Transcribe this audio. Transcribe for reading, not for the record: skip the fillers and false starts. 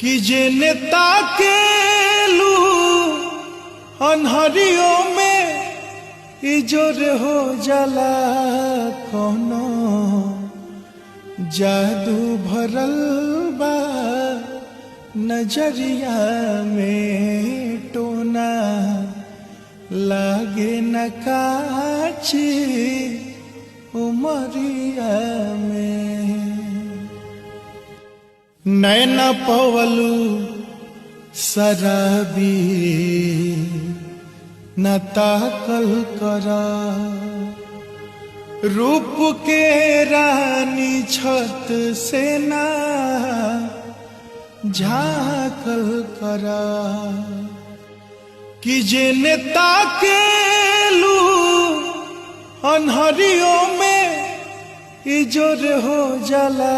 कि जे नेता के लू अनहरियों में इजोर हो जाला कोनो जादू भरल बा नजरिया में टोना लागे न काची उमरिया में नैन पवलू शराबी न ताकल करा रूप के रानी छत से ना झाकल करा कि जे नेता के लू अनहरियों में इजोर हो जाला